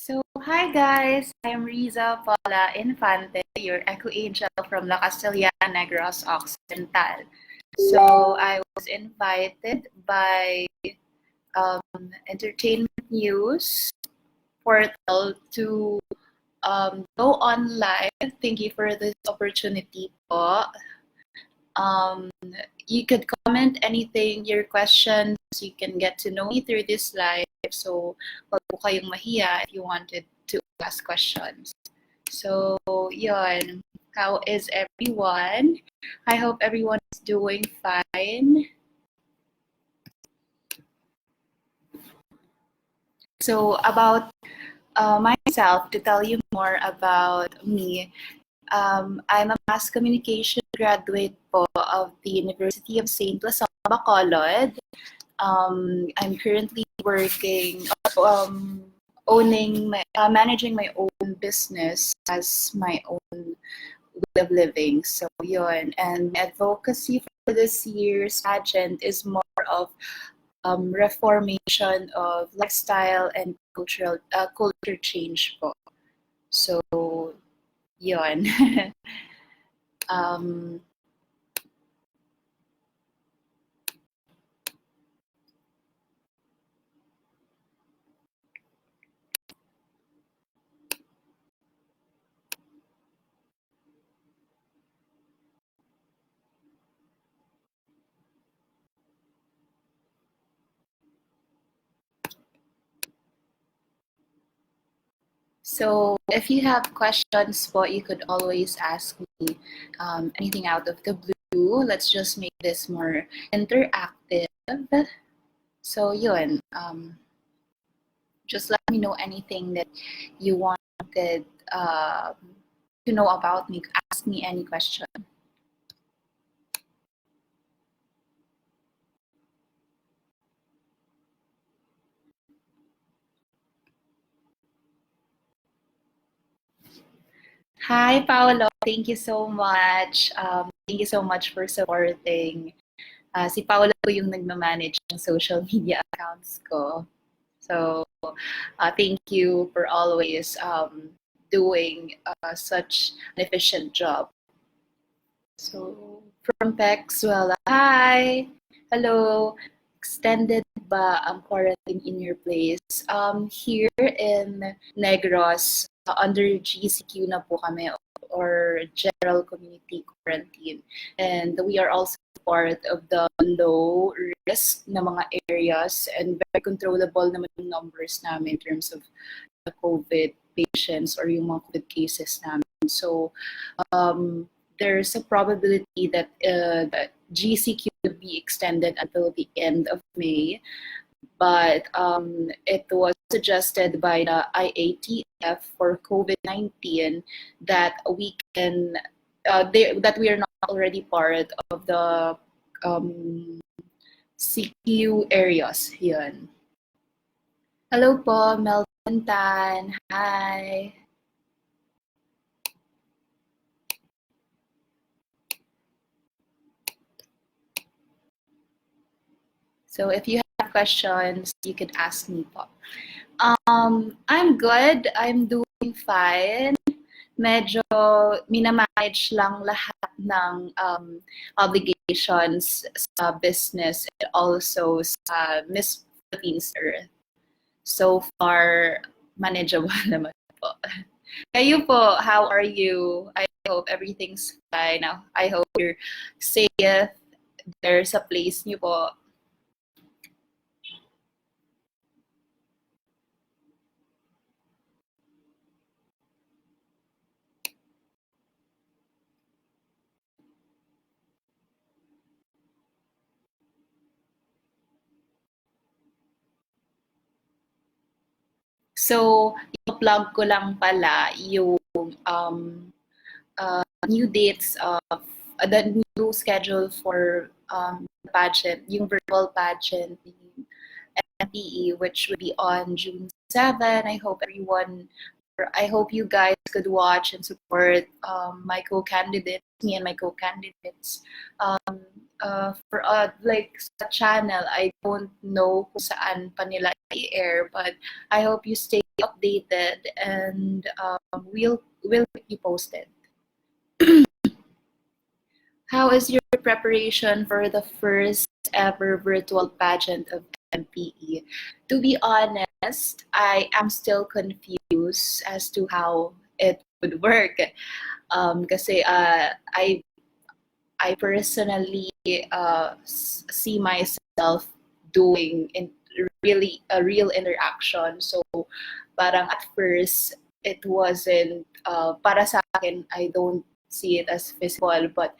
Hi guys, I'm Rizza Paula Infante, your Echo Angel from La Castellana Negros Occidental. I was invited by um, Entertainment News portal to go on live. Thank you for this opportunity po. Um, you could comment anything, your questions. You can get to know me through this live. So, wag po kayong mahiya if you wanted to ask questions. So, yun. How is everyone? I hope everyone is doing fine. So, about myself, to tell you more about me, I'm a mass communication graduate po of the University of St. Lasoma, Bacolod. I'm currently working, managing my own business as my own way of living. So yun. And advocacy for this year's pageant is more of reformation of lifestyle and culture change po. So yun. um, So if you have questions po, you could always ask me anything out of the blue. Let's just make this more interactive. So yun, just let me know anything that you wanted to know about me. Ask me any question. Hi, Paolo. Thank you so much. Thank you so much for supporting. Si Paolo po yung nagmamanage ng social media accounts ko. So, thank you for always doing such an efficient job. So, from Pexwell, hi! Hello! Extended ba ang quarantine in your place? Here in Negros, under GCQ na po kami, or General Community Quarantine. And we are also part of the low risk na mga areas, and very controllable naman yung numbers namin in terms of the COVID patients or yung mga COVID cases namin. So, there's a probability that GCQ would be extended until the end of May, but it was suggested by the IATF for COVID-19 that we can that we are not already part of the CQ areas. Yun. Hello po, Melvin Tan. Hi. So if you have questions, you can ask me po. I'm good. I'm doing fine. Medyo minamanage lang lahat ng obligations sa business and also sa Miss Philippines Earth. So far, manageable naman po. Kayo po, how are you? I hope everything's fine. I hope you're safe there sa place niyo po. So, i-plug ko lang pala yung new dates of the new schedule for the pageant, yung virtual pageant, the NPE, which will be on June 7. I hope you guys could watch and support my co-candidates, me and my co-candidates. For like sa channel, I don't know kung saan pa nila i-air, but I hope you stay updated, and we'll keep you posted. How is your preparation for the first ever virtual pageant of MPE? To be honest, I am still confused as to how it would work. Kasi I personally see myself doing really a real interaction. So parang at first it wasn't para sa akin, I don't see it as physical, but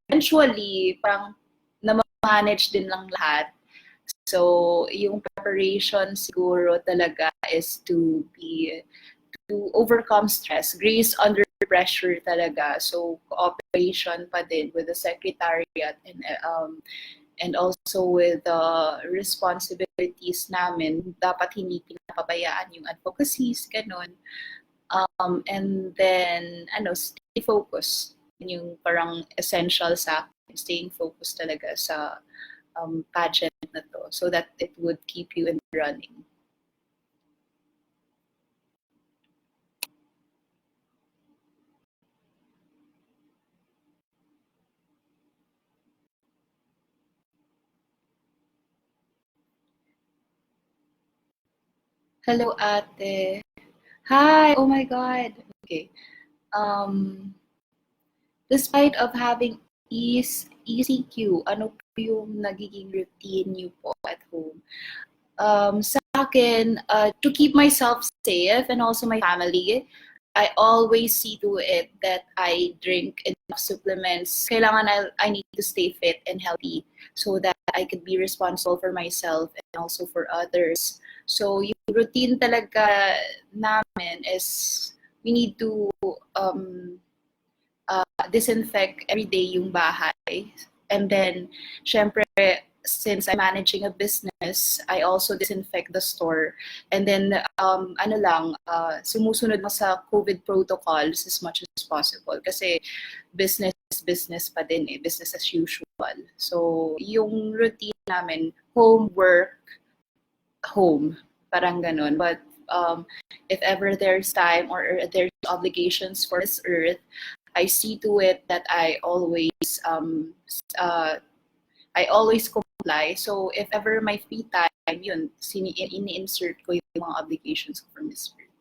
eventually parang na-manage din lang lahat. So yung preparation siguro talaga is to overcome stress, grace under pressure talaga. So cooperation pa din with the secretariat, and also with the responsibilities namin. Dapat hindi pinapabayaan yung advocacies, ganun. And then stay focused. Yung parang essential sa akin, staying focused talaga sa pageant na to, so that it would keep you in the running. Hello, ate. Hi! Oh my God! Okay. Despite of having ECQ, ano po yung nagiging routine niyo po at home? Sa akin, to keep myself safe and also my family, I always see to it that I drink enough supplements. Kailangan I need to stay fit and healthy so that I could be responsible for myself and also for others. So yung routine talaga namin is we need to disinfect every day yung bahay. And then, syempre, since I'm managing a business, I also disinfect the store. And then, sumusunod na sa COVID protocols as much as possible. Kasi business pa din eh, business as usual. So, yung routine namin, home, work, home, parang ganun. But if ever there's time or there's obligations for this earth, I see to it that I always comply. So if ever my free time, yun, ini-insert ko yung mga obligations ko from this earth.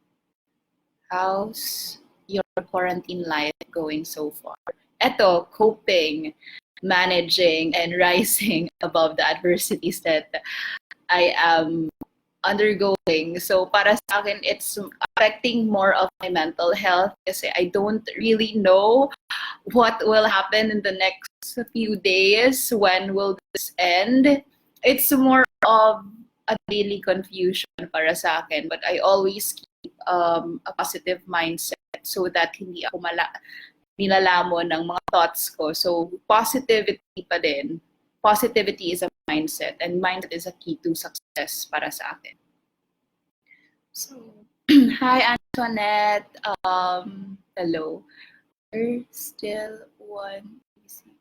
How's your quarantine life going so far? Eto, coping, managing, and rising above the adversities that I am undergoing. So para sa akin, it's affecting more of my mental health kasi I don't really know what will happen in the next few days. When will this end? It's more of a daily confusion para sa akin, but I always keep a positive mindset so that hindi ako nilalamon ng mga thoughts ko. So positivity pa din. Positivity is a mindset, and mindset is a key to success para sa akin. So, hi Antoinette. Hello. We're still on ECQ.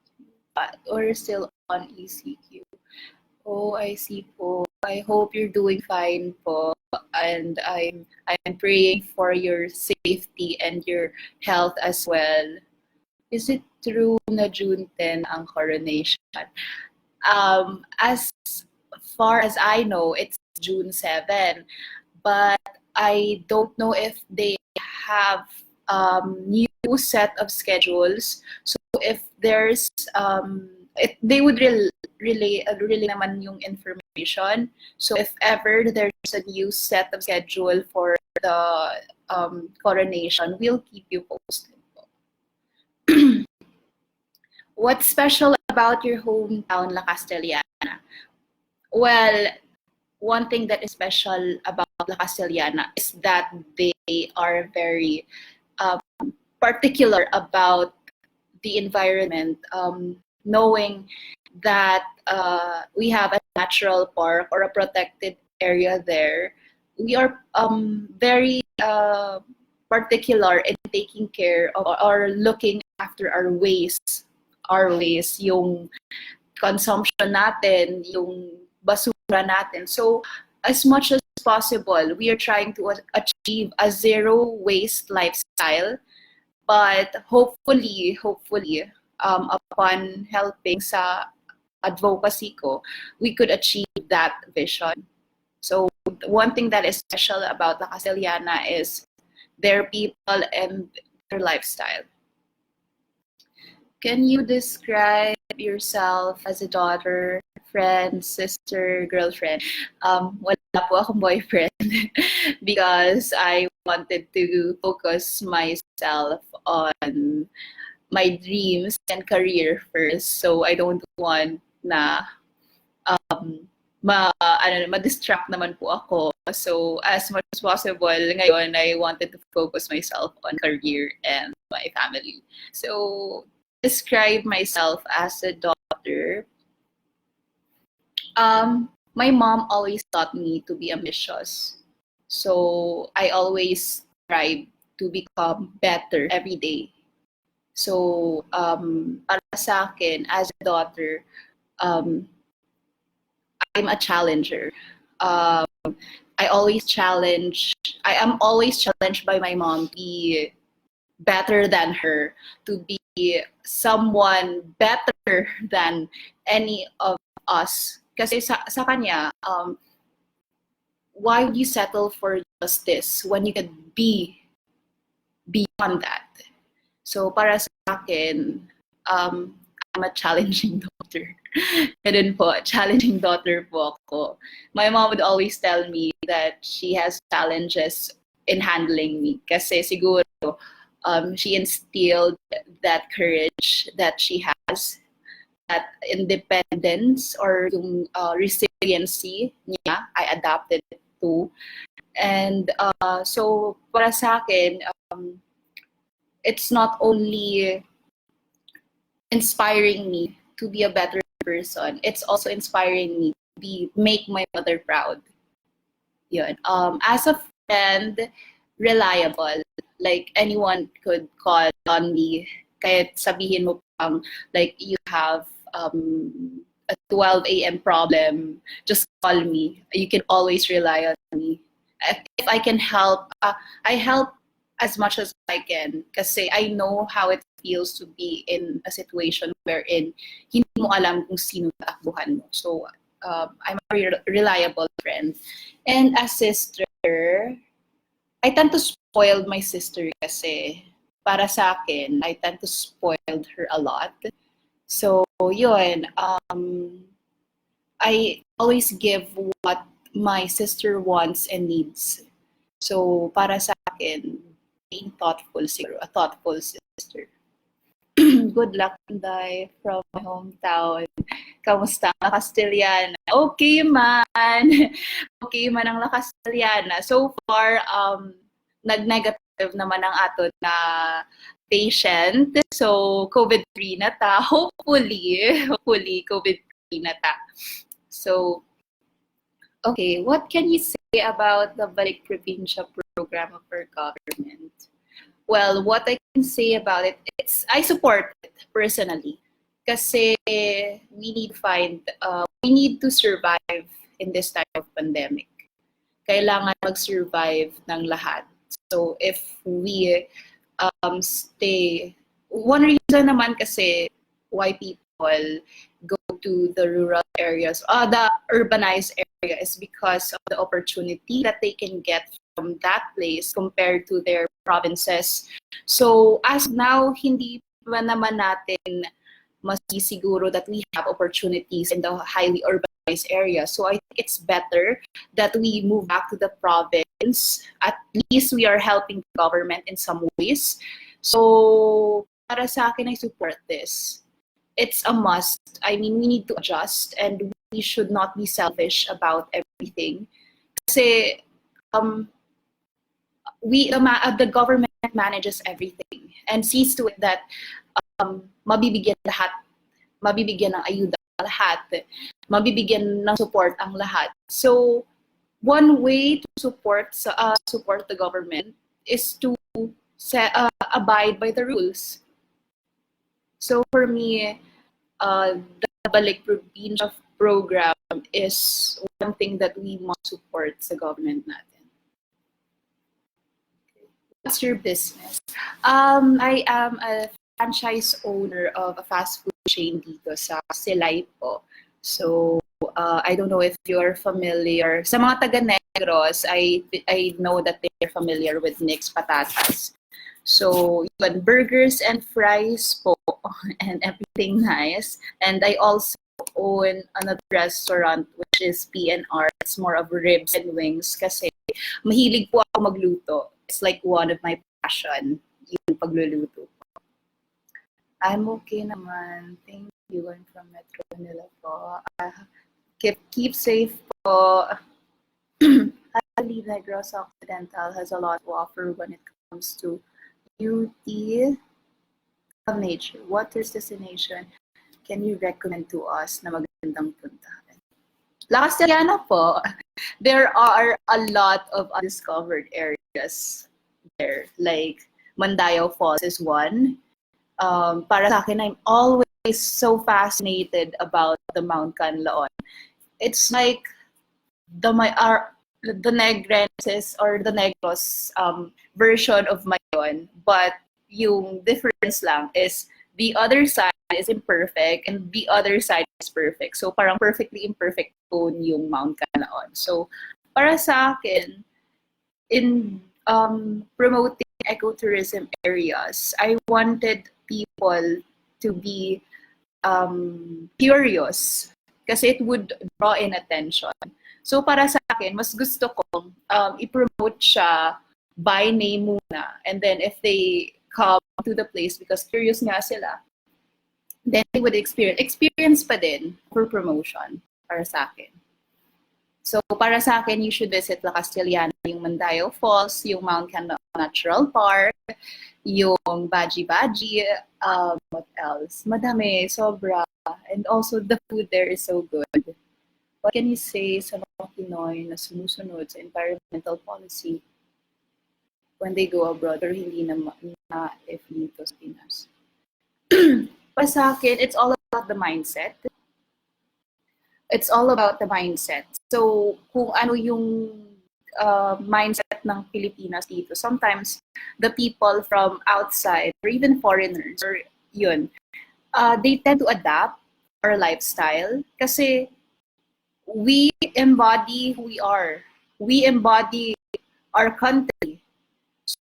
Or still on ECQ. Oh, I see po. I hope you're doing fine po. And I'm praying for your safety and your health as well. Is it true na June 10 ang coronation? As far as I know, it's June 7. But I don't know if they have new set of schedules. So if there's they would relay naman yung information. So if ever there's a new set of schedule for the coronation, we'll keep you posted. What's special about your hometown, La Castellana? Well, one thing that is special about La Castellana is that they are very particular about the environment, knowing that we have a natural park or a protected area there. We are very particular in taking care of or looking after our waste, yung consumption natin, yung basura natin. So as much as possible, we are trying to achieve achieve a zero waste lifestyle, but hopefully, upon helping sa advocacy ko, we could achieve that vision. So one thing that is special about La Castellana is their people and their lifestyle. Can you describe yourself as a daughter, friend, sister, girlfriend? Wala po akong boyfriend because I wanted to focus myself on my dreams and career first. So I don't want na ma-distract naman po ako. So as much as possible, ngayon I wanted to focus myself on career and my family. So describe myself as a daughter. My mom always taught me to be ambitious. So I always strive to become better every day. So para sa akin, as a daughter, I'm a challenger. I am always challenged by my mom to be better than her, to be someone better than any of us. Kasi sa kanya, why would you settle for just this when you could be beyond that? So para sa akin, I'm a challenging daughter. Ganun po, challenging daughter po ako. My mom would always tell me that she has challenges in handling me. Kasi siguro, she instilled that courage that she has, that independence or yung resiliency niya, I adapted it to. And so para sa akin, it's not only inspiring me to be a better person, it's also inspiring me to make my mother proud. Yun. As a friend, reliable. Like anyone could call on me. Kahit sabihin mo pang like you have a 12 a.m. problem, just call me. You can always rely on me. If I can help, I help as much as I can kasi I know how it feels to be in a situation wherein hindi mo alam kung sino tatakbuhan mo. So I'm a reliable friend. And as sister, I tend to spoil my sister kasi para sa akin, I tend to spoil her a lot. So yun, I always give what my sister wants and needs. So para sa akin, being thoughtful siguro, a thoughtful sister. Good luck, Day, from my hometown. Kamusta ang La Castellana? Okay man. Okay man ang La Castellana. So far, nag-negative naman ang ato na patient. So, COVID-free na ta. Hopefully, COVID-free na ta. So, okay, what can you say about the Balik Probinsya program of our government? Well, what I can say about it, I support it personally. Kasi we need to survive in this type of pandemic. Kailangan mag-survive ng lahat. So if we stay, one reason naman kasi why people go to the rural areas, the urbanized area is because of the opportunity that they can get from that place compared to their provinces. So as now, hindi pa naman natin masisiguro that we have opportunities in the highly urbanized area. So I think it's better that we move back to the province. At least we are helping the government in some ways. So para sa akin, I support this. It's a must. I mean, we need to adjust and we should not be selfish about everything. Kasi the government manages everything and sees to it that mabibigyan ng ayuda lahat, mabibigyan ng support ang lahat. So one way to support the government is to abide by the rules. So for me, the Balik Probinsya program is one thing that we must support sa government natin. What's your business? I am a franchise owner of a fast food chain dito sa Silay po. So, I don't know if you're familiar. Sa mga taga-Negros, I know that they're familiar with Nick's Patatas. So, yun, burgers and fries po and everything nice. And I also own another restaurant which is PNR. It's more of ribs and wings kasi mahilig po ako magluto. It's like one of my passion, yung pagluluto. I'm okay naman. Thank you. I'm from Metro Manila po. Keep safe po. I believe Negros Occidental has a lot to offer when it comes to beauty of nature. What tourist destination can you recommend to us na magandang puntahan? La Castellana po. There are a lot of undiscovered areas there. Like Mandayo Falls is one. Para sa akin, I'm always so fascinated about the Mount Canlaon. It's like the Negrenses or the Negros version of Mayon, but yung difference lang is the other side is imperfect and the other side is perfect. So parang perfectly imperfect tone yung Mount Canlaon. So para sa akin, in promoting ecotourism areas, I wanted people to be curious kasi it would draw in attention. So para sa akin, mas gusto kong i-promote siya by name muna. And then if they come to the place because curious nga sila, then they would experience pa din for promotion para sa akin. So para sa akin, you should visit La Castellana, yung Mandayo Falls, yung Mount Canlaon Natural Park, yung Baji-Baji, what else? Madami, sobra. And also the food there is so good. What can you say sa mga Pinoy na sumusunod sa environmental policy when they go abroad or hindi na if dito sa Pinas? Para sa akin, it's all about the mindset. It's all about the mindset. So, kung ano yung mindset ng Pilipinas dito, sometimes the people from outside or even foreigners, or yun, they tend to adapt our lifestyle kasi we embody who we are. We embody our country.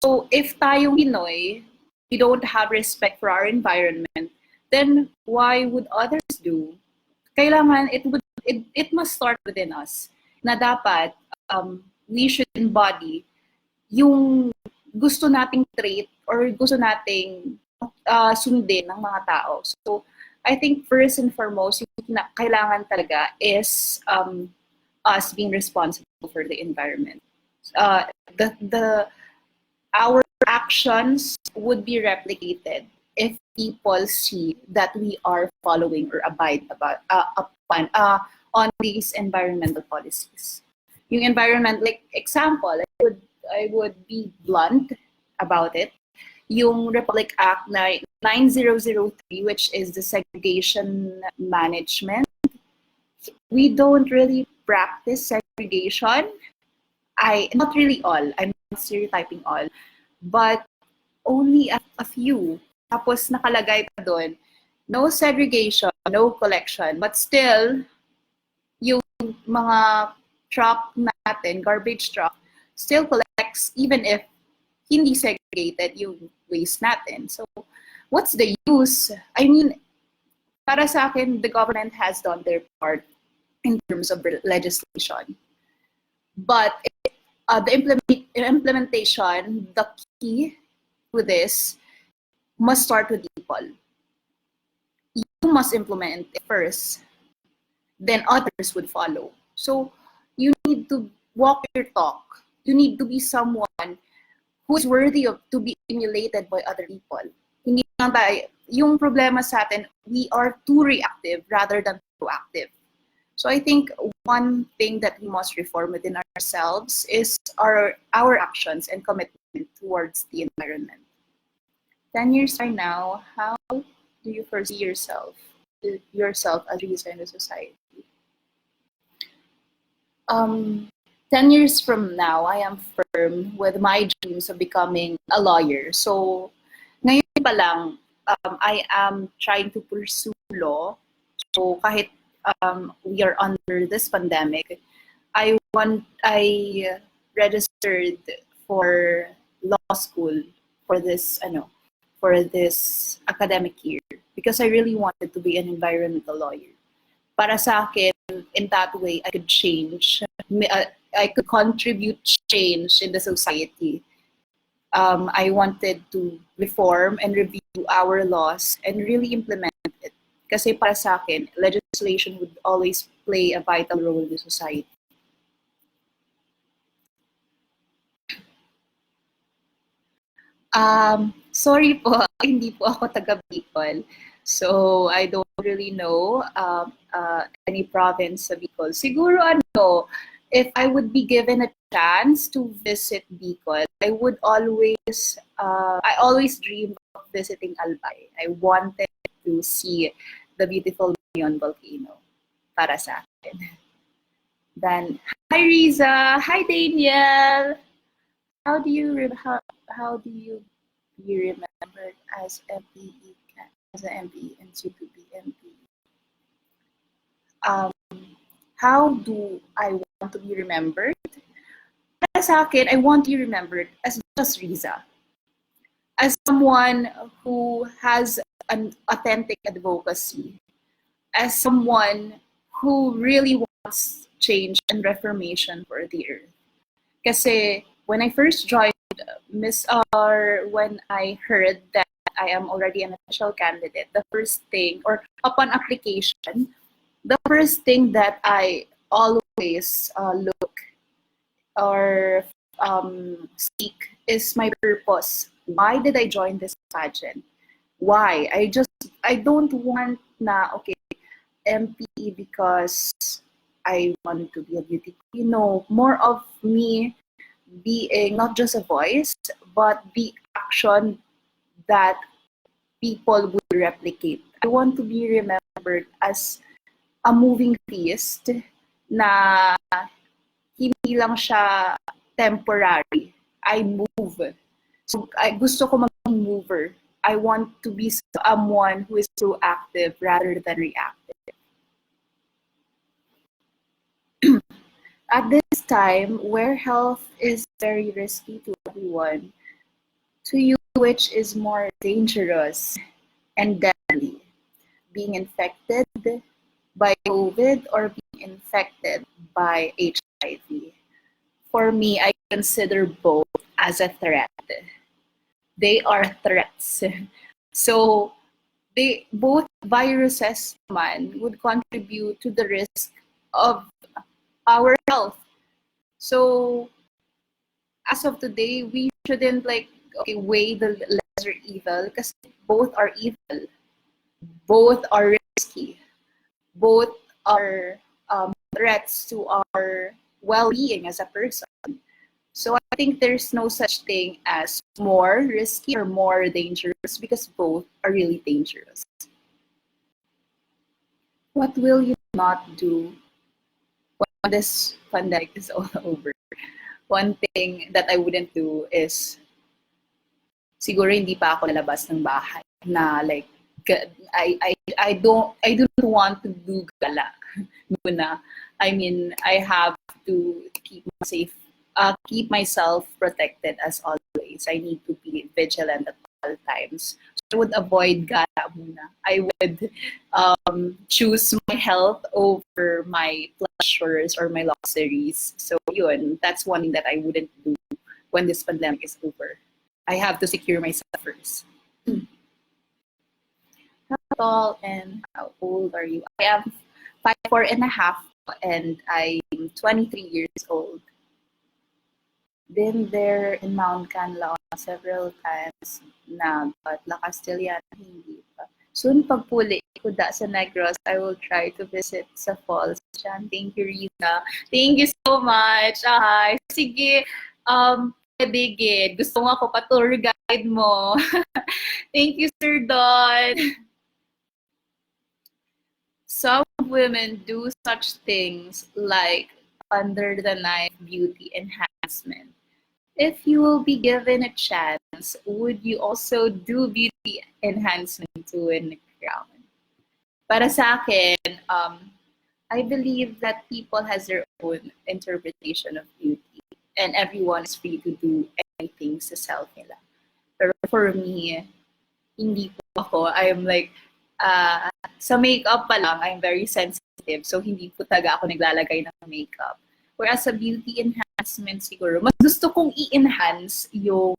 So, if tayong Pinoy, we don't have respect for our environment, then why would others do? Kailangan it must start within us na dapat we should embody yung gusto nating trait or gusto nating sundin ng mga tao. So I think first and foremost yung kailangan talaga is us being responsible for the environment. Our actions would be replicated if people see that we are following or abide upon on these environmental policies. Yung environment, like example, I would be blunt about it. Yung Republic Act 9003, which is the segregation management, we don't really practice segregation. Not really all. I'm not stereotyping all, but only a few. Tapos nakalagay pa doon, no segregation, no collection, but still, yung mga truck natin, garbage truck, still collects even if hindi segregated yung waste natin. So, what's the use? I mean, para sa akin, the government has done their part in terms of legislation. But the implementation, the key to this must start with people. You must implement it first, then others would follow. So you need to walk your talk. You need to be someone who is worthy of to be emulated by other people. Hindi lang tayo, yung problema sa atin, we are too reactive rather than proactive. So I think one thing that we must reform within ourselves is our actions and commitment towards the environment. 10 years right now, how do you foresee yourself as Rizza in the society? 10 10 years from now, I am firm with my dreams of becoming a lawyer. So, ngayon pa lang, I am trying to pursue law. So, kahit we are under this pandemic, I registered for law school for this academic year because I really wanted to be an environmental lawyer. Para sa akin, in that way, I could change. I could contribute change in the society. I wanted to reform and review our laws and really implement it. Kasi para sa akin, legislation would always play a vital role in the society. Sorry po, hindi po ako taga Bicol. So, I don't really know any province sa Bicol. Siguro if I would be given a chance to visit Bicol, I always dream of visiting Albay. I wanted to see the beautiful Mayon volcano para sa akin. Then, hi Rizza! Hi Daniel! How do you be remembered as an MPE and soon to be MP? How do I want to be remembered? Para sa akin, I want to be remembered as just Rizza. As someone who has an authentic advocacy. As someone who really wants change and reformation for the earth. Kasi when I first joined Miss R, when I heard that I am already an official candidate, the first thing, or upon application, the first thing that I always look or seek is my purpose. Why did I join this pageant? Why? I don't want okay, MPE because I want to be a beauty queen. More of me being not just a voice, but the action that people would replicate. I want to be remembered as a moving feast na hindi lang siya temporary. I move. So, gusto ko maging mover. I want to be someone who is proactive rather than reactive. At this time, where health is very risky to everyone, to you, which is more dangerous and deadly? Being infected by COVID or being infected by HIV? For me, I consider both as a threat. They are threats. So, both viruses would contribute to the risk of our health. So, as of today, we shouldn't weigh the lesser evil because both are evil. Both are risky. Both are threats to our well-being as a person. So I think there's no such thing as more risky or more dangerous because both are really dangerous. What will you not do when this pandemic is all over? One thing that I wouldn't do is siguro hindi pa ako lalabas ng bahay na I do not want to do gala muna. I mean, I have to keep myself protected as always. I need to be vigilant at all times. So I would avoid gala muna. I would choose my health over my pleasures or my luxuries. So yun, that's one thing that I wouldn't do when this pandemic is over. I have to secure myself first. How tall and how old are you? I am 5'4.5" and I'm 23 years old. Been there in Mount Canlaon several times na, but La Castellana hindi pa. Soon pagpuli ko sa Negros, I will try to visit sa falls. Thank you, Rizza. Thank you so much. Sige, pwede, gusto mo ako pa-tour guide mo. Thank you, Sir Don. Some women do such things like under the knife beauty enhancement. If you will be given a chance, would you also do beauty enhancement to win the crown? Para sa akin, I believe that people has their own interpretation of beauty, and everyone is free to do anything sa self nila. Pero for me, hindi po ako. I am like, sa makeup pa lang, I'm very sensitive. So, hindi po talaga ako naglalagay ng makeup. Whereas sa beauty enhancement siguro, mas gusto kong i-enhance yung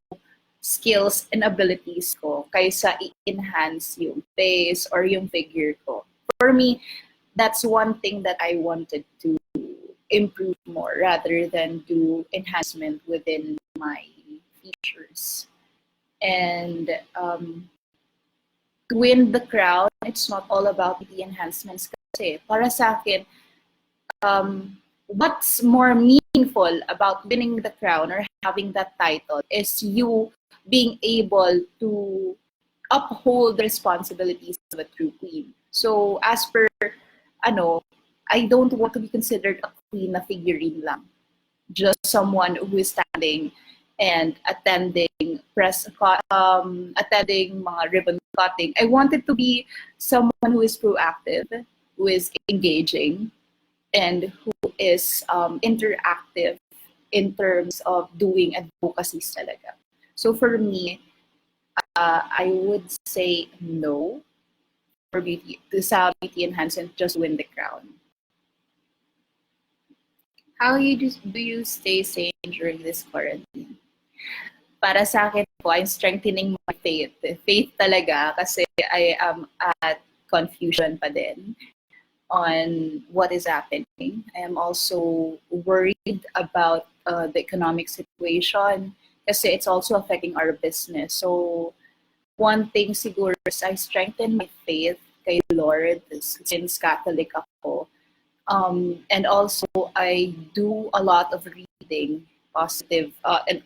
skills and abilities ko kaysa i-enhance yung face or yung figure ko. For me, that's one thing that I wanted to improve more rather than do enhancement within my features. And to win the crown, it's not all about the enhancements kasi. Para sa akin, what's more meaningful about winning the crown or having that title is you being able to uphold the responsibilities of a true queen. So as per, I don't want to be considered a queen na figurine lang. Just someone who is standing and attending attending mga ribbon cutting. I wanted to be someone who is proactive, who is engaging, and who is interactive in terms of doing advocacies talaga. So for me, I would say no for beauty, to sa beauty enhancement, just win the crown. How do you stay sane during this quarantine? Para sa akin po, I'm strengthening my faith. Faith talaga kasi I am at confusion pa din on what is happening. I am also worried about the economic situation kasi it's also affecting our business. So one thing siguro is I strengthen my faith kay Lord since Catholic ako. And also I do a lot of reading positive and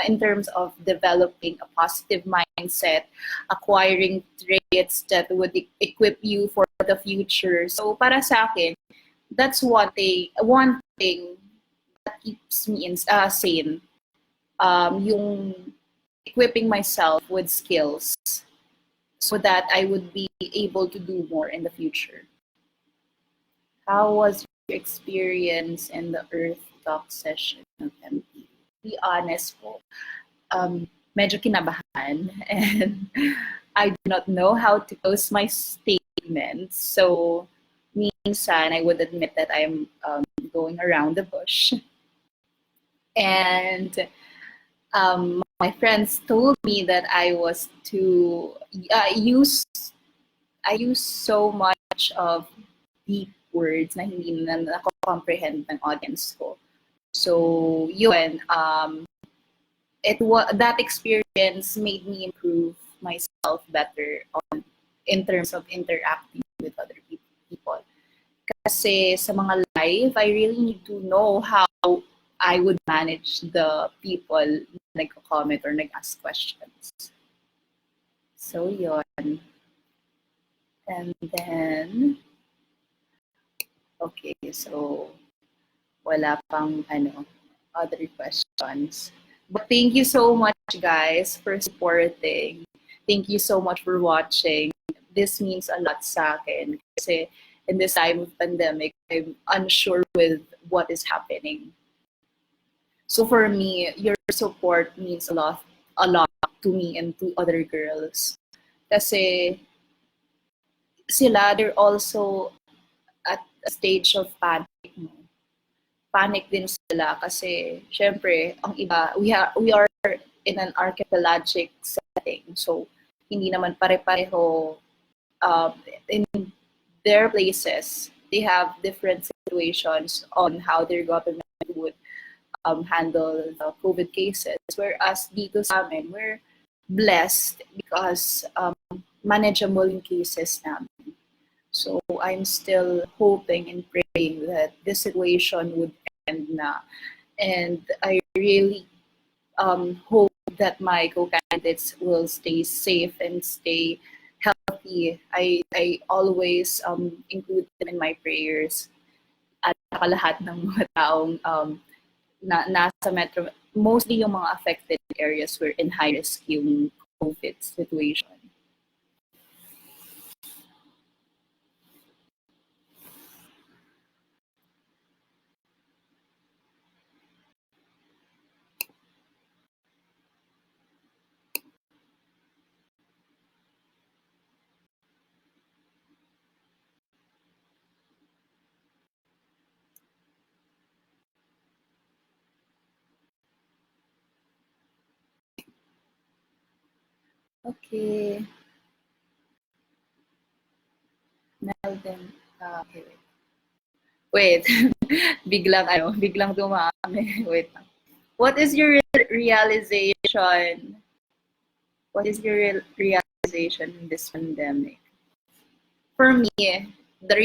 in terms of developing a positive mindset, acquiring traits that would equip you for the future. So para sa akin, that's one thing that keeps me sane. Yung equipping myself with skills so that I would be able to do more in the future. How was your experience in the Earth Talk session of MP? To be honest po, medyo kinabahan and I do not know how to close my statements. So minsan I would admit that I'm going around the bush. And my friends told me that I was too use so much of deep words na hindi na nako-comprehend ng audience ko. So yun, that experience made me improve myself better in terms of interacting with other people. Kasi sa mga live, I really need to know how I would manage the people na nagko-comment or nag-ask questions. So yun. And then, okay, so wala pang other questions. But thank you so much, guys, for supporting. Thank you so much for watching. This means a lot sa akin kasi in this time of pandemic, I'm unsure with what is happening. So for me, your support means a lot to me and to other girls. Kasi sila, they're also at a stage of panic. Panic din sila kasi syempre ang iba, we are in an archipelagic setting, so hindi naman pare-pareho in their places. They have different situations on how their government would handle the COVID cases, whereas dito sa amin, we're blessed because manageable yung cases namin. So I'm still hoping and praying that this situation would end na. And I really hope that my co-candidates will stay safe and stay healthy. I always include them in my prayers. At lahat ng mga taong nasa metro, mostly yung mga affected areas were in high risk yung COVID situation. Okay. Melvin. Okay, wait. biglang dumami. Wait. What is your realization? What is your realization in this pandemic? For me, the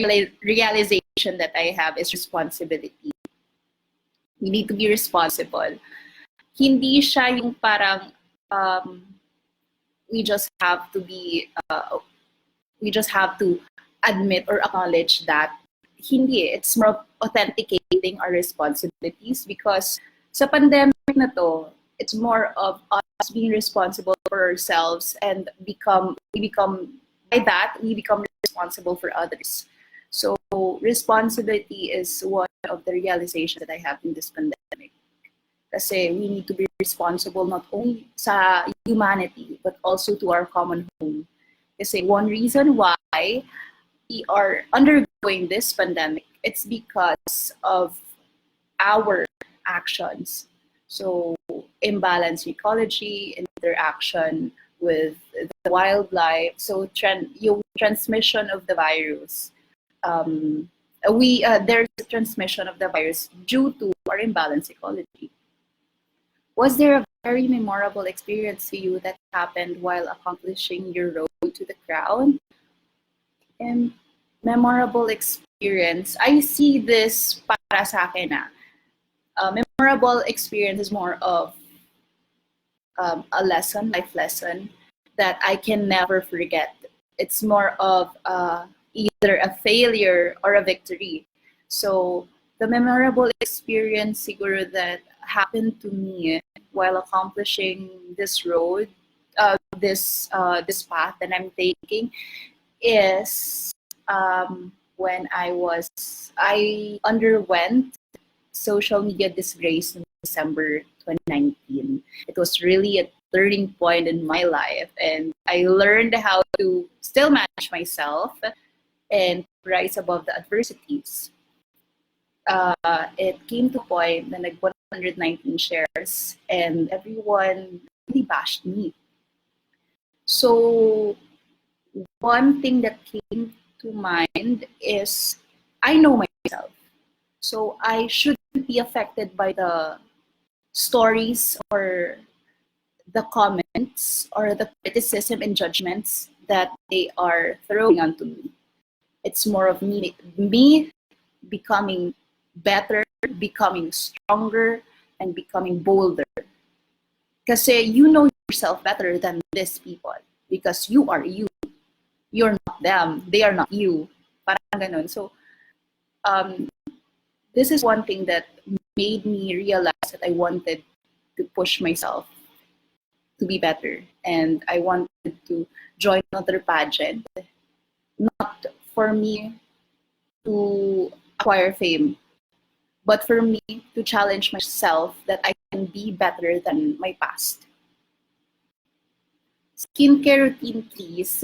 realization that I have is responsibility. We need to be responsible. Hindi siya yung parang we just have to be we just have to admit or acknowledge that hindi, it's more of authenticating our responsibilities, because sa pandemic na to, it's more of us being responsible for ourselves and we become responsible for others. So responsibility is one of the realizations that I have in this pandemic. Kasi we need to be responsible not only sa humanity but also to our common home. Kasi one reason why we are undergoing this pandemic, it's because of our actions. So imbalanced ecology, interaction with the wildlife, so yung transmission of the virus. There's a transmission of the virus due to our imbalanced ecology. Was there a very memorable experience to you that happened while accomplishing your road to the crown? And memorable experience, I see this para sa akin na memorable experience is more of a lesson, life lesson that I can never forget. It's more of either a failure or a victory. So the memorable experience siguro that happened to me while accomplishing this road, this path that I'm taking, is when I underwent social media disgrace in December 2019. It was really a turning point in my life, and I learned how to still manage myself and rise above the adversities. It came to a point na nag 119 shares and everyone really bashed me. So one thing that came to mind is I know myself. So I shouldn't be affected by the stories or the comments or the criticism and judgments that they are throwing onto me. It's more of me becoming better, becoming stronger, and becoming bolder. Kasi you know yourself better than these people because you are you. You're not them. They are not you. Parang ganun. So, this is one thing that made me realize that I wanted to push myself to be better. And I wanted to join another pageant, not for me to acquire fame, but for me to challenge myself that I can be better than my past. Skincare routine, please.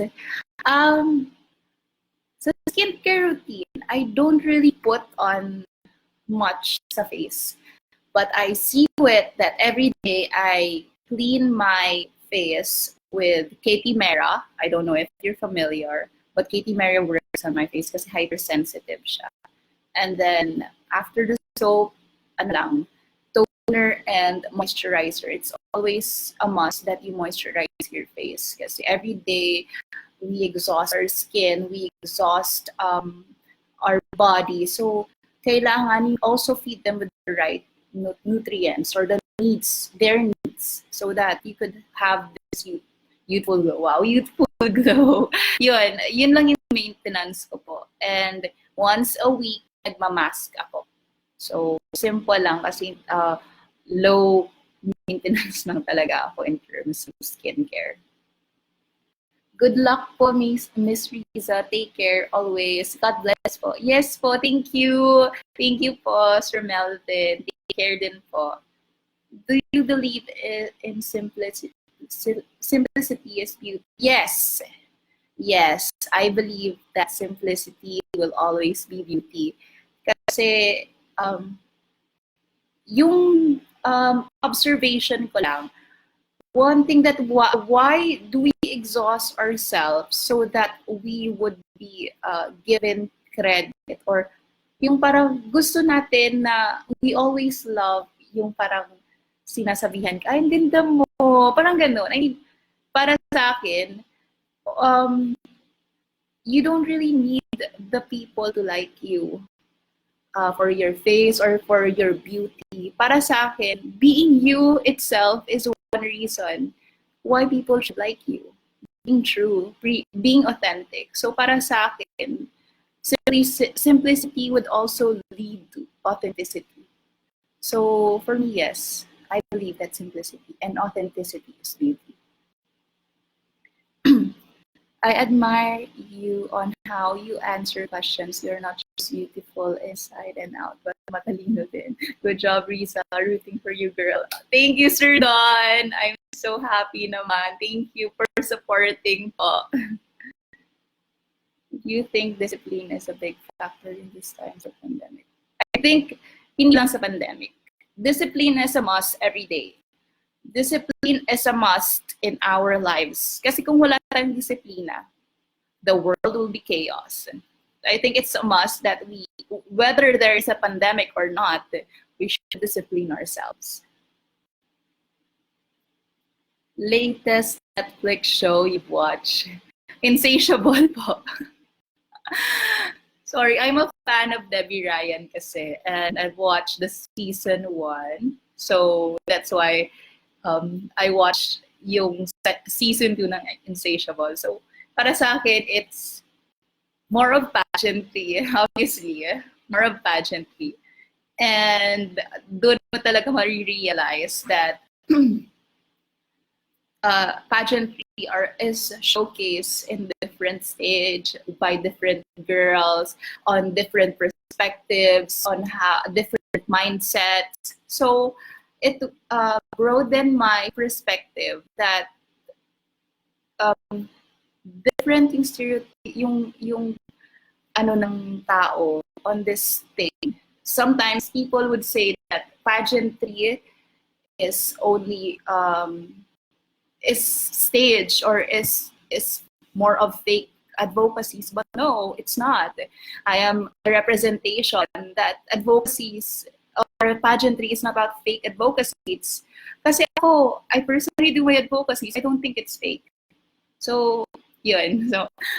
So skincare routine, I don't really put on much sa face, but I see to it that every day I clean my face with Katie Mera. I don't know if you're familiar, but Katie Mera works on my face kasi hypersensitive siya. And then after the soap, ano lang, toner and moisturizer. It's always a must that you moisturize your face kasi every day we exhaust our skin, we exhaust our body. So kailangan you also feed them with the right nutrients or their needs, so that you could have this youthful glow. Wow, youthful glow. Yun lang yung maintenance ko po. And once a week, nagmamask ako. So, simple lang kasi low maintenance lang talaga ako in terms of skincare. Good luck po, Miss Rizza. Take care always. God bless po. Yes po, thank you. Thank you po, Sir Melvin. Take care din po. Do you believe in simplicity? Simplicity is beauty. Yes. Yes, I believe that simplicity will always be beauty. Kasi yung observation ko lang, one thing that why do we exhaust ourselves so that we would be given credit, or yung parang gusto natin na we always love yung parang sinasabihan ka, ay, ang ganda mo, parang gano'n. I mean, para sa akin, you don't really need the people to like you for your face or for your beauty. Para sa akin, being you itself is one reason why people should like you. Being true, being authentic. So para sa akin, simplicity would also lead to authenticity. So for me, yes, I believe that simplicity and authenticity is beauty. I admire you on how you answer questions. You're not just beautiful inside and out, but matalino din. Good job, Rizza. Rooting for you, girl. Thank you, Sir Don. I'm so happy naman. Thank you for supporting po. Do you think discipline is a big factor in these times of pandemic? I think hindi lang sa pandemic. Discipline is a must every day. Discipline is a must in our lives. Kasi kung wala tayong disiplina, the world will be chaos. I think it's a must that we, whether there is a pandemic or not, we should discipline ourselves. Latest Netflix show you've watched? Insatiable po. Sorry, I'm a fan of Debbie Ryan kasi, and I've watched the season 1. So that's why I watched yung season 2 ng Insatiable. So, para sa akin, it's more of pageantry, obviously. More of pageantry. And doon mo talaga ma-realize that pageantry is showcased in different stage by different girls on different perspectives, on how different mindsets. So, it broadened my perspective that different yung ano ng tao on this thing. Sometimes people would say that pageantry is only is staged or is more of fake advocacies, but no, it's not. I am a representation that advocacies or pageantry is not about fake advocacies. Kasi ako, I personally do my advocacies. I don't think it's fake. So, yun.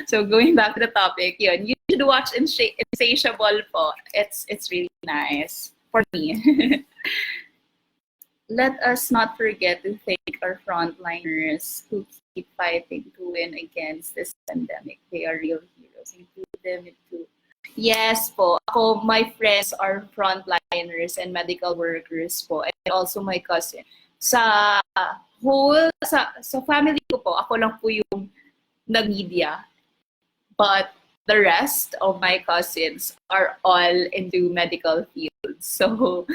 So going back to the topic, yun. You should watch Insatiable po. It's really nice for me. Let us not forget to thank our frontliners who keep fighting to win against this pandemic. They are real heroes. Include them too. Yes po. Ako, my friends are frontliners and medical workers po. And also my cousin. Sa family ko po, ako lang po yung nag-media. But the rest of my cousins are all into medical fields. So,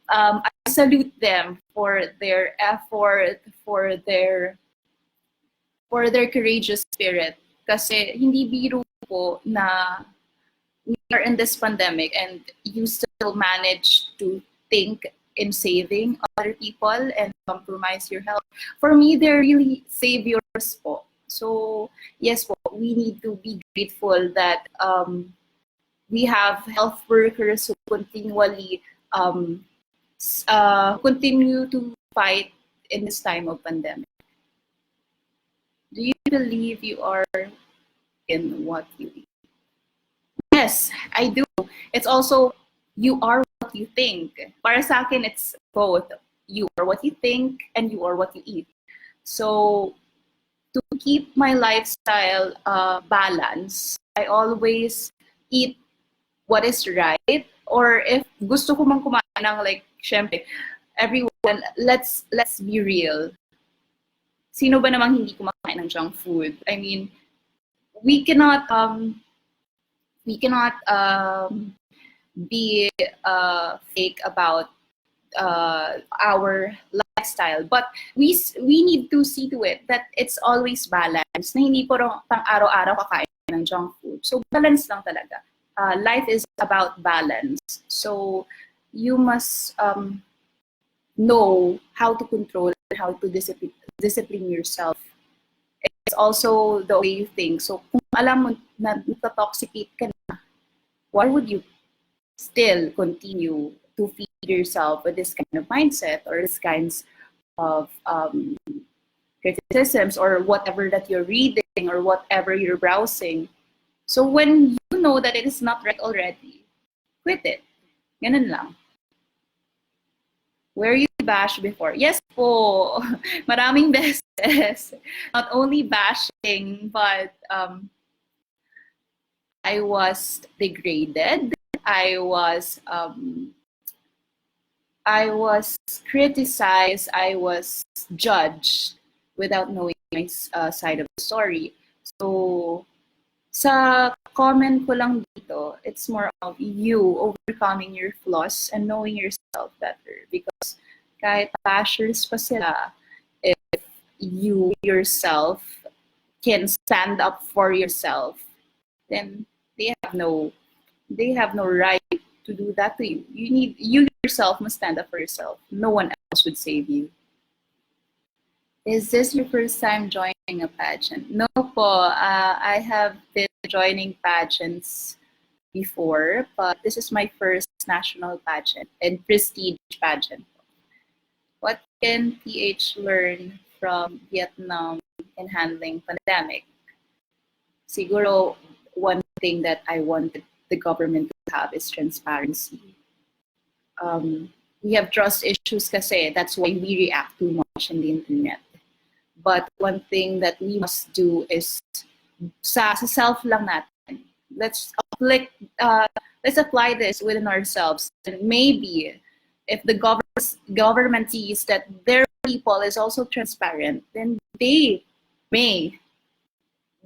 I salute them for their effort, for their courageous spirit. Kasi hindi biro po na we are in this pandemic and you still manage to think in saving other people and compromise your health. For me, they're really saviors po. So, yes po, we need to be grateful that we have health workers who continually continue to fight in this time of pandemic. Do you believe you are in what you eat? Yes, I do. It's also, you are what you think. Para sa akin, it's both. You are what you think and you are what you eat. So, to keep my lifestyle balanced, I always eat what is right, or if gusto ko mang kumain ng like, syempre, everyone, let's be real. Sino ba namang hindi kumakain ng junk food? I mean, we cannot be fake about our lifestyle, but we need to see to it that it's always balanced, na hindi po pang araw-araw kakain ng junk food. So balance lang talaga. Life is about balance. So you must know how to control and how to discipline yourself. It's also the way you think. So kung alam mo na nagka-toxicate ka na, why would you still continue to feed yourself with this kind of mindset or this kinds of criticisms or whatever that you're reading or whatever you're browsing? So when you know that it is not right already, quit it. Ganun lang. Were you bashed before? Yes po. Maraming beses. Not only bashing, but I was degraded. I was criticized. I was judged without knowing my side of the story. So, sa comment ko lang dito, it's more of you overcoming your flaws and knowing yourself better. Because kahit bashers pa sila, if you yourself can stand up for yourself, then they have no right to do that to you. You yourself must stand up for yourself. No one else would save you. Is this your first time joining a pageant? No po. I have been joining pageants before, but this is my first national pageant and prestige pageant. What can PH learn from Vietnam in handling pandemic? Siguro, one thing that I wanted the government to have is transparency. We have trust issues kasi, that's why we react too much in the internet. But one thing that we must do is sa self lang natin. Let's apply this within ourselves. And maybe if the government sees that their people is also transparent, then they may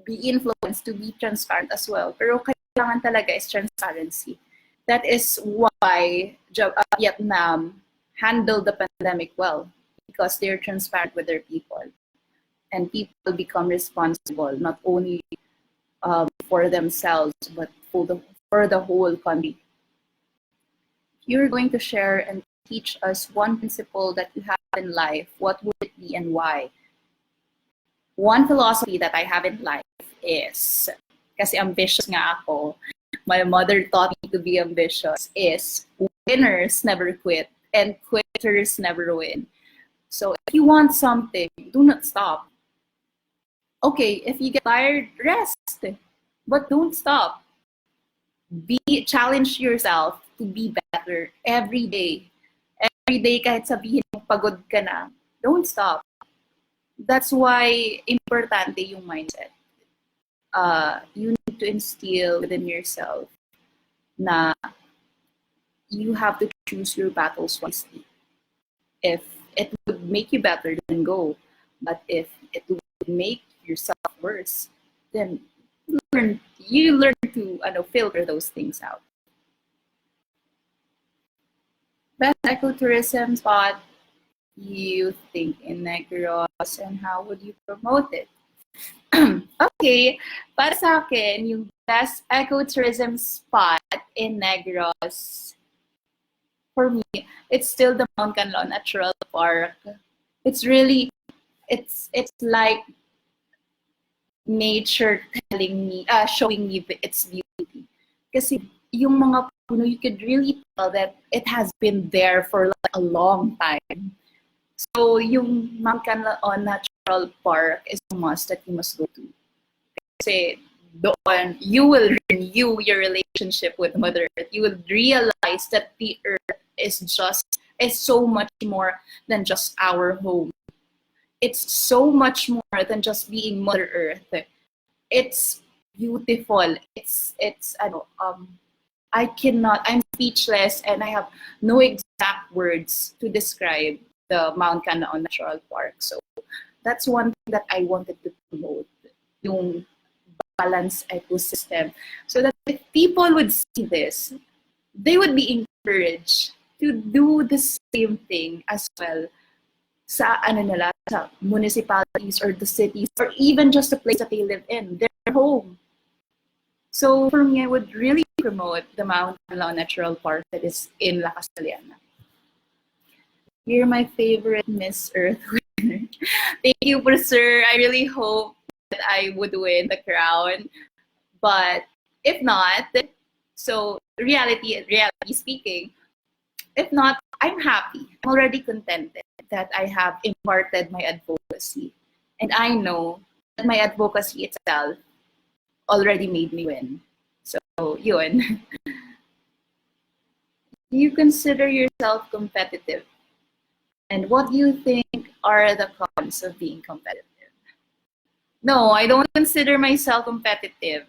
be influenced to be transparent as well. Pero kailangan talaga is transparency. That is why Vietnam handled the pandemic well, because they're transparent with their people. And people become responsible, not only for themselves, but for the whole country. If you're going to share and teach us one principle that you have in life, what would it be and why? One philosophy that I have in life is, kasi ambitious nga ako, my mother taught me to be ambitious, is winners never quit and quitters never win. So if you want something, do not stop. Okay, if you get tired, rest, but don't stop. Challenge yourself to be better every day. Every day, kahit sabihin mo pagod ka na, don't stop. That's why importante yung mindset. You need to instill within yourself na you have to choose your battles wisely. If it would make you better, then go. But if it would make yourself worse, then you learn to filter those things out. Best ecotourism spot you think in Negros, and how would you promote it? Okay, para sa akin, yung best ecotourism spot in Negros, for me, it's still the Mount Canlaon Natural Park. It's really, it's like nature telling me, showing me its beauty. Kasi yung mga puno, you could really tell that it has been there for like a long time. So yung Mount Canlaon Natural Park is a must that you must go to. Kasi doon, you will renew your relationship with Mother Earth. You will realize that the Earth is so much more than just our home. It's so much more than just being Mother Earth. It's beautiful. It's I'm speechless, and I have no exact words to describe the Mount Canaan Natural Park. So that's one thing that I wanted to promote, yung balanced ecosystem. So that if people would see this, they would be encouraged to do the same thing as well sa sa municipalities or the cities, or even just the place that they live in, their home. So for me, I would really promote the Mount Canaan Natural Park that is in La Castellana. You're my favorite Miss Earth winner. Thank you, sir. I really hope that I would win the crown. But if not, so reality speaking, if not, I'm happy. I'm already contented that I have imparted my advocacy. And I know that my advocacy itself already made me win. So, yun. Do you consider yourself competitive? And what do you think are the cons of being competitive? No, I don't consider myself competitive.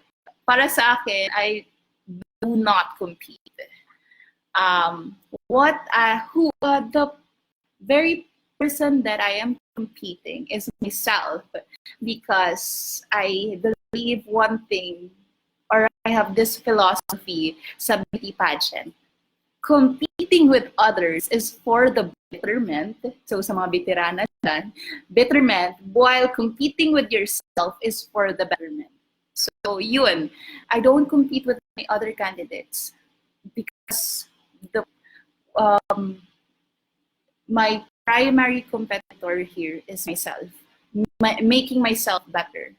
Para sa akin, I do not compete. The very person that I am competing is myself, because I believe one thing, or I have this philosophy sa beauty pageant. Competing with others is for the betterment. So sa mga veterana dyan, betterment, while competing with yourself is for the betterment. So yun, I don't compete with my other candidates because my primary competitor here is myself, making myself better.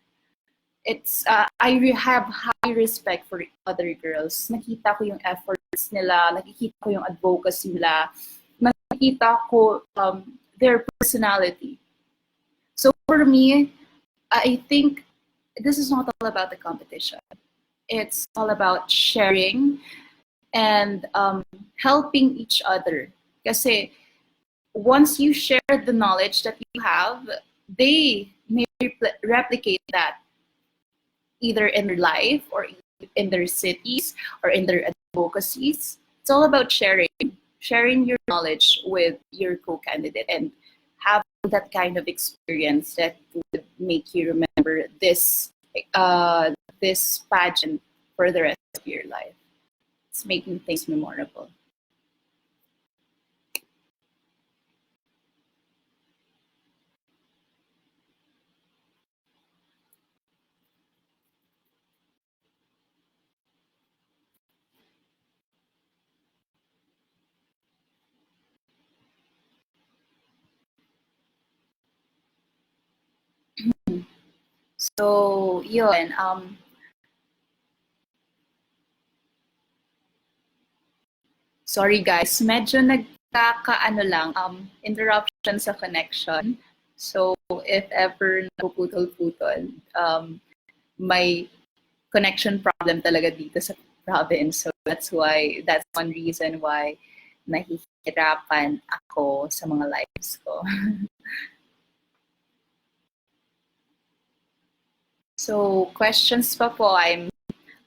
I have high respect for other girls. Nakita ko yung efforts nila, nakikita ko yung advocacy nila, nakikita ko their personality. So for me, I think this is not all about the competition. It's all about sharing and helping each other. Kasi once you share the knowledge that you have, they may replicate that either in their life or in their cities or in their advocacies. It's all about sharing your knowledge with your co-candidate and have that kind of experience that would make you remember this pageant for the rest of your life. It's making things memorable. So, yun, sorry guys, medyo interruption sa connection. So, if ever napuputol-putol, may connection problem talaga dito sa province. So, that's one reason why nahihirapan ako sa mga lives ko. So, questions pa po. I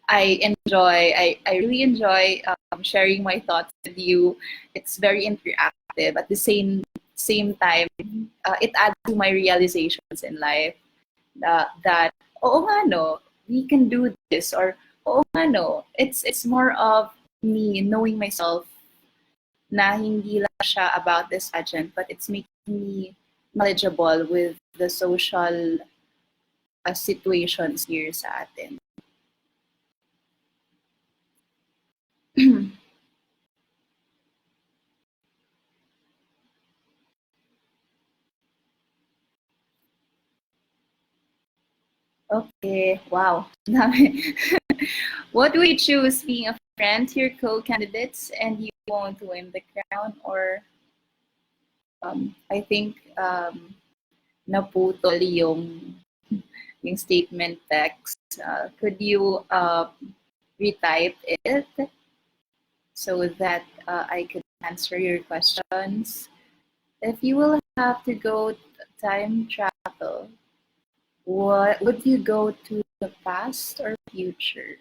really enjoy sharing my thoughts with you. It's very interactive. At the same time, it adds to my realizations in life that oo nga no, we can do this, or oo nga no, it's more of me knowing myself na hindi lang siya about this pageant, but it's making me knowledgeable with the social situations here sa atin. Okay, wow. What would you choose, being a friend to your co-candidates and you won't win the crown, or I think naputol yung statement text. Could you retype it so that I could answer your questions? If you will have to go time travel, what would you go to, the past or future?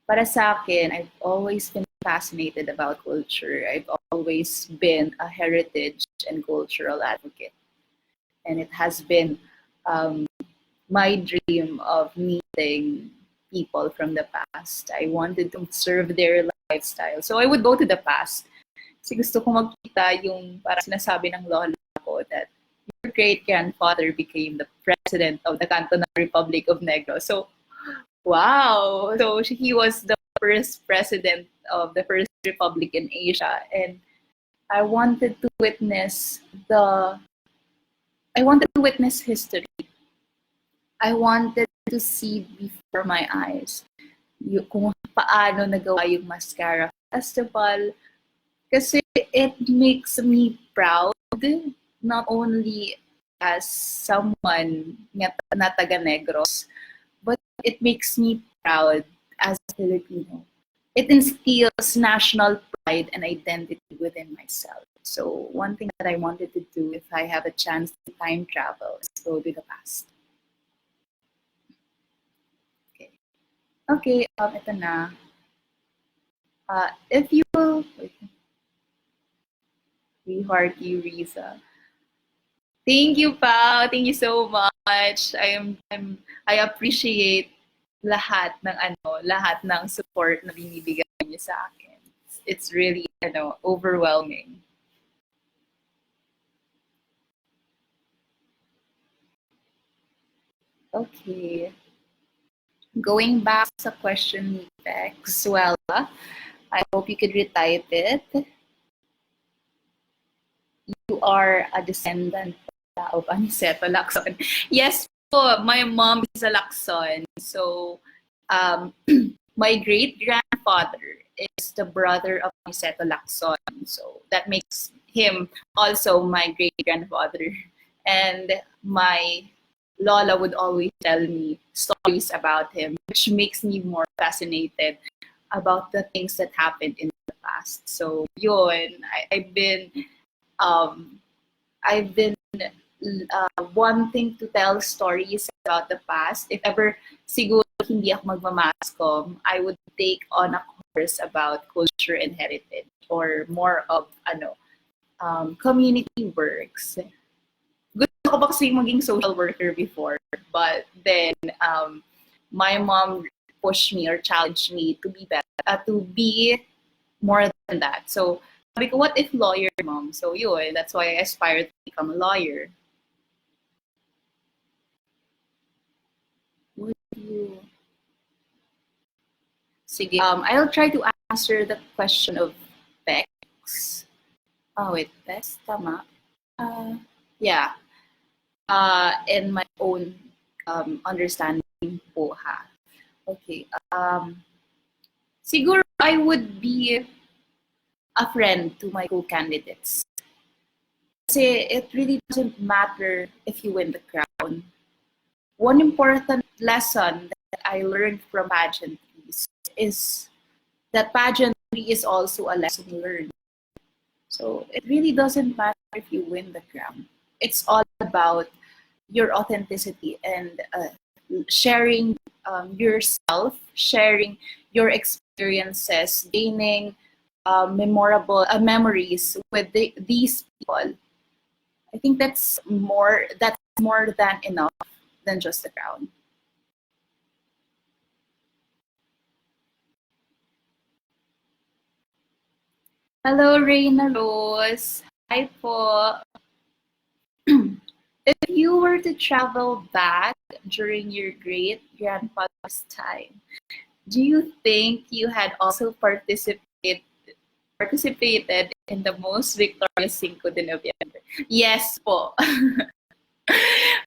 Para sa akin, I've always been fascinated about culture. I've always been a heritage and cultural advocate. And it has been um, my dream of meeting people from the past. I wanted to observe their lifestyle. So I would go to the past. Kasi gusto ko magkita yung parang sinasabi ng lola ko that your great-grandfather became the president of the Cantonal Republic of Negros. So, wow! So he was the first president of the first republic in Asia. And I wanted to witness the I wanted to witness history. I wanted to see before my eyes kung paano nagawa yung Mascara Festival. Kasi it makes me proud, not only as someone na taga Negros, but it makes me proud as a Filipino. It instills national pride and identity within myself. So one thing that I wanted to do if I have a chance to time travel is go to the past. Okay, ito na. If you will, we heart you, Rizza. Thank you, Pao. Thank you so much. I appreciate lahat ng support na binibigay niyo sa akin. It's really, overwhelming. Okay. Going back sa question ni Bex, well, I hope you could retype it. You are a descendant of Aniceto Lacson. Yes po, my mom is a Lacson. So, my great-grandfather is the brother of Aniceto Lacson. So, that makes him also my great-grandfather. And my Lola would always tell me stories about him, which makes me more fascinated about the things that happened in the past. So, yun, I've been wanting to tell stories about the past. If ever siguro hindi ako magmamascom, I would take on a course about culture and heritage or more of community works. Gusto ko pa kasi maging social worker before, but then my mom pushed me or challenged me to be better, to be more than that. So sabi ko, what if lawyer, mom? So yun, that's why I aspired to become a lawyer. Would you? Sige, I'll try to answer the question of Bex. Oh wait, Bex, tama? Yeah. In my own understanding po ha. Okay. Siguro I would be a friend to my co-candidates. Kasi it really doesn't matter if you win the crown. One important lesson that I learned from pageantries is that pageantry is also a lesson learned. So it really doesn't matter if you win the crown. It's all about your authenticity and sharing yourself, sharing your experiences, gaining memorable memories with these people. I think that's more than enough than just the crown. Hello, Reina Rose. Hi po. If you were to travel back during your great-grandfather's time, do you think you had also participated in the most victorious Cinco de Noviembre? Yes po.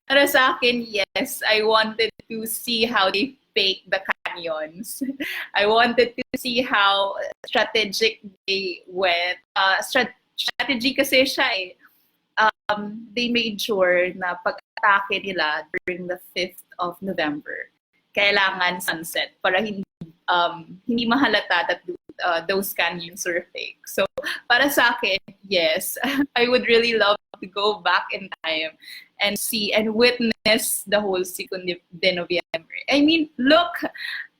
Para sa akin, yes. I wanted to see how they fake the canyons. I wanted to see how strategic they went. Strategy kasi siya eh. They made sure na pag-atake nila during the 5th of November, kailangan sunset para hindi mahalata that those canyons are fake. So, para sa akin, yes, I would really love to go back in time and see and witness the whole Cinco de Noviembre. I mean, look,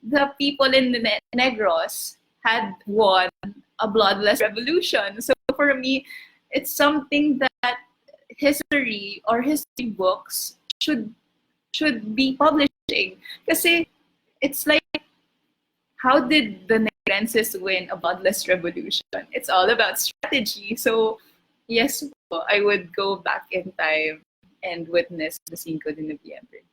the people in the Negros had won a bloodless revolution. So for me, it's something that history or history books should be publishing. Kasi it's like, how did the Negrenses win a bloodless revolution? It's all about strategy. So yes, I would go back in time and witness the Cinco de Noviembre.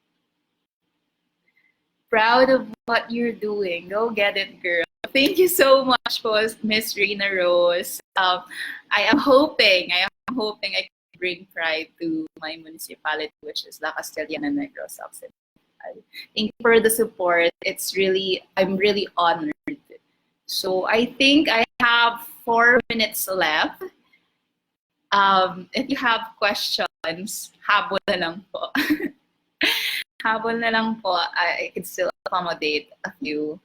Proud of what you're doing. Go get it, girl. Thank you so much, Miss Reina Rose. I am hoping I can bring pride to my municipality, which is La Castellana Negros Occidental. Thank you for the support. I'm really honored. So I think I have 4 minutes left. If you have questions, habol na lang po. Habol na lang po. I can still accommodate a few.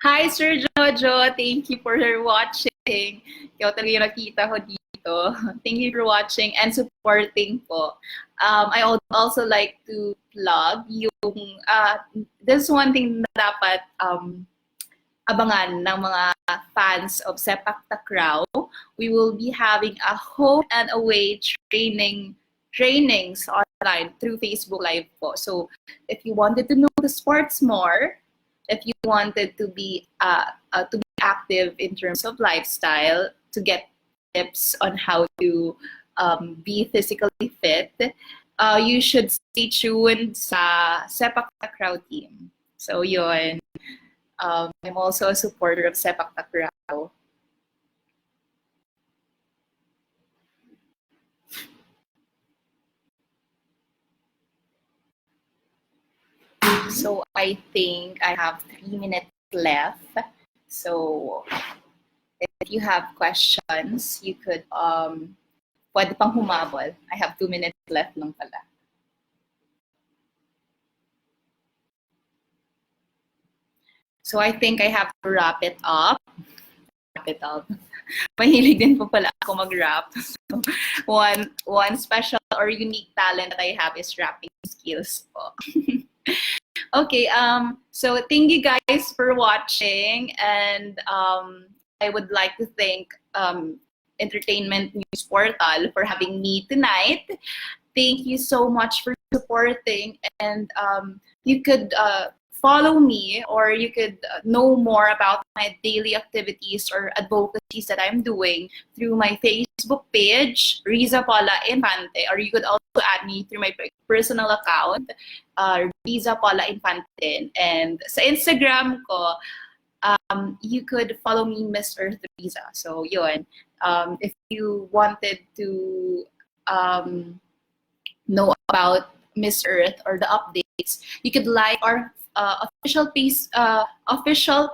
Hi, Sir Jojo. Thank you for watching. Ikaw talaga yung nakita ko dito. Thank you for watching and supporting po. I would also like to plug yung, this is one thing na dapat abangan ng mga fans of Sepak Takraw. We will be having a home and away trainings online through Facebook Live po. So if you wanted to know the sports more, if you wanted to be active in terms of lifestyle, to get tips on how to be physically fit, you should stay tuned sa Sepak Takraw team. So yun, I'm also a supporter of Sepak Takraw. So I think I have 3 minutes left. So if you have questions, you could pwede pang humabol. I have 2 minutes left lang pala. So I think I have to wrap it up. Mahilig din po pala ako mag-rap. So, one special or unique talent that I have is rapping skills po. Okay, so thank you guys for watching, and I would like to thank Entertainment News Portal for having me tonight. Thank you so much for supporting, and you could follow me, or you could know more about my daily activities or advocacies that I'm doing through my Facebook page, Rizza Paula Infante, or you could also add me through my personal account, Rizza Paula Infante. And sa Instagram ko, you could follow me, Miss Earth Rizza. So yun, if you wanted to know about Miss Earth or the updates, you could like our official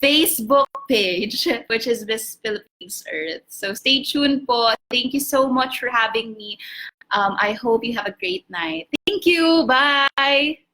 Facebook page, which is Miss Philippines Earth. So stay tuned po. Thank you so much for having me. I hope you have a great night. Thank you. Bye.